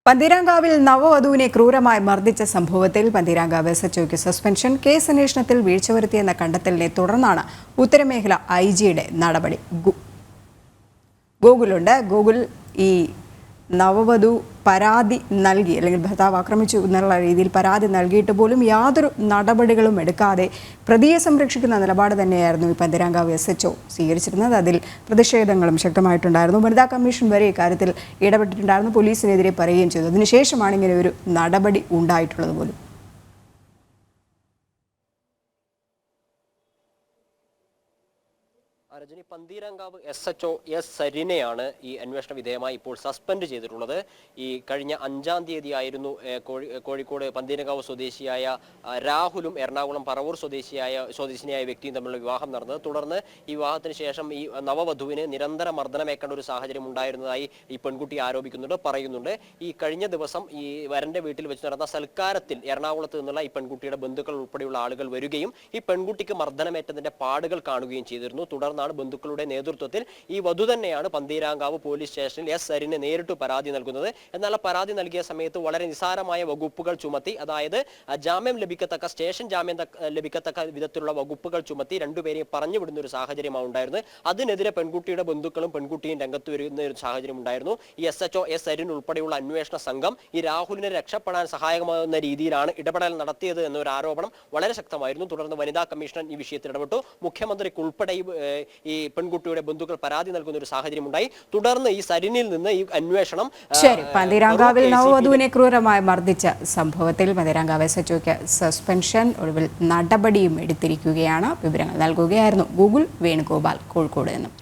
പന്തീരാങ്കാവിൽ നവവധുവിനെ ക്രൂരമായി മർദ്ദിച്ച സംഭവത്തിൽ പന്തീരാങ്കാവ് എസ്എച്ച്ഒയ്ക്ക് സസ്പെൻഷൻ. കേസ് അന്വേഷണത്തിൽ വീഴ്ച വരുത്തിയെന്ന കണ്ടെത്തലിനെ തുടർന്നാണ് ഉത്തരമേഖല ഐജിയുടെ നടപടി. ഗൂഗിൾ ഈ നവവധു പരാതി നൽകി അല്ലെങ്കിൽ ഭർത്താവ് ആക്രമിച്ചു എന്നുള്ള രീതിയിൽ പരാതി നൽകിയിട്ട് പോലും യാതൊരു നടപടികളും എടുക്കാതെ പ്രതിയെ സംരക്ഷിക്കുന്ന നിലപാട് തന്നെയായിരുന്നു ഈ പന്തീരാങ്കാവ് എസ്എച്ച്ഒ സ്വീകരിച്ചിരുന്നത്. അതിൽ പ്രതിഷേധങ്ങളും ശക്തമായിട്ടുണ്ടായിരുന്നു. വനിതാ കമ്മീഷൻ വരെ ഇക്കാര്യത്തിൽ ഇടപെട്ടിട്ടുണ്ടായിരുന്നു, പോലീസിനെതിരെ പറയുകയും ചെയ്തു. അതിനുശേഷമാണ് ഇങ്ങനെ ഒരു നടപടി ഉണ്ടായിട്ടുള്ളത് പോലും. രജനി, പന്തീരാങ്കാവ് എസ്എച്ച്ഒ എസ് സരിനെയാണ് ഈ അന്വേഷണ വിധേയമായി ഇപ്പോൾ സസ്പെൻഡ് ചെയ്തിട്ടുള്ളത്. ഈ കഴിഞ്ഞ 5-ാം തീയതി ആയിരുന്നു കോഴിക്കോട് പന്തീരാങ്കാവ് സ്വദേശിയായ രാഹുലും എറണാകുളം പറവൂർ സ്വദേശിനിയായ വ്യക്തിയും തമ്മിലുള്ള വിവാഹം നടന്നത്. തുടർന്ന് ഈ വിവാഹത്തിന് ശേഷം ഈ നവവധുവിന് നിരന്തര മർദ്ദനമേക്കേണ്ട ഒരു സാഹചര്യം ഉണ്ടായിരുന്നതായി ഈ പെൺകുട്ടി പറയുന്നുണ്ട്. ഈ കഴിഞ്ഞ ദിവസം ഈ വരന്റെ വീട്ടിൽ വെച്ച് നടന്ന സൽക്കാരത്തിൽ എറണാകുളത്ത് നിന്നുള്ള ഈ പെൺകുട്ടിയുടെ ബന്ധുക്കൾ ഉൾപ്പെടെയുള്ള ആളുകൾ വരികയും ഈ പെൺകുട്ടിക്ക് മർദ്ദനമേറ്റതിന്റെ പാടുകൾ കാണുകയും ചെയ്തിരുന്നു. തുടർന്നാണ് ബന്ധുക്കളുടെ നേതൃത്വത്തിൽ ഈ വധു തന്നെയാണ് പന്തീരാങ്കാവ് പോലീസ് സ്റ്റേഷനിൽ എസ് സരിന് നേരിട്ട് പരാതി നൽകുന്നത്. എന്നാൽ പരാതി നൽകിയ സമയത്ത് വളരെ നിസാരമായ വകുപ്പുകൾ ചുമത്തി, അതായത് ജാമ്യം ലഭിക്കത്തക്ക സ്റ്റേഷൻ ജാമ്യം ലഭിക്കത്തക്ക വിധത്തിലുള്ള വകുപ്പുകൾ ചുമത്തി രണ്ടുപേരെയും പറഞ്ഞു വിടുന്ന ഒരു സാഹചര്യമാണ് ഉണ്ടായിരുന്നത്. അതിനെതിരെ പെൺകുട്ടിയുടെ ബന്ധുക്കളും പെൺകുട്ടിയും രംഗത്ത് വരുന്ന ഒരു സാഹചര്യം ഉണ്ടായിരുന്നു. ഈ എസ്എച്ച്ഒ എസ് സരിൻ ഉൾപ്പെടെയുള്ള അന്വേഷണ സംഘം ഈ രാഹുലിനെ രക്ഷപ്പെടാൻ സഹായകമാകുന്ന രീതിയിലാണ് ഇടപെടൽ നടത്തിയത് എന്നൊരു ആരോപണം വളരെ ശക്തമായിരുന്നു. തുടർന്ന് വനിതാ കമ്മീഷൻ ഈ വിഷയത്തിൽ ഇടപെട്ടു. മുഖ്യമന്ത്രിക്കുൾപ്പെടെ ഈ പെൺകുട്ടിയുടെ ബന്ധുക്കൾ പരാതി നൽകുന്ന ഒരു സാഹചര്യം ഉണ്ടായി. തുടർന്ന് ഈ സരിനിൽ നിന്ന് ഈ അന്വേഷണം പന്തീരാങ്കാവിൽ നവവധുവിനെ ക്രൂരമായി മർദ്ദിച്ച സംഭവത്തിൽ പന്തീരാങ്കാവ് എസ്എച്ച്ഒയ്ക്ക് സസ്പെൻഷൻ, ഒടുവിൽ നടപടിയും എടുത്തിരിക്കുകയാണ്. വിവരങ്ങൾ നൽകുകയായിരുന്നു ഗൂഗിൾ വേണുഗോപാൽ കോഴിക്കോട് നിന്നും.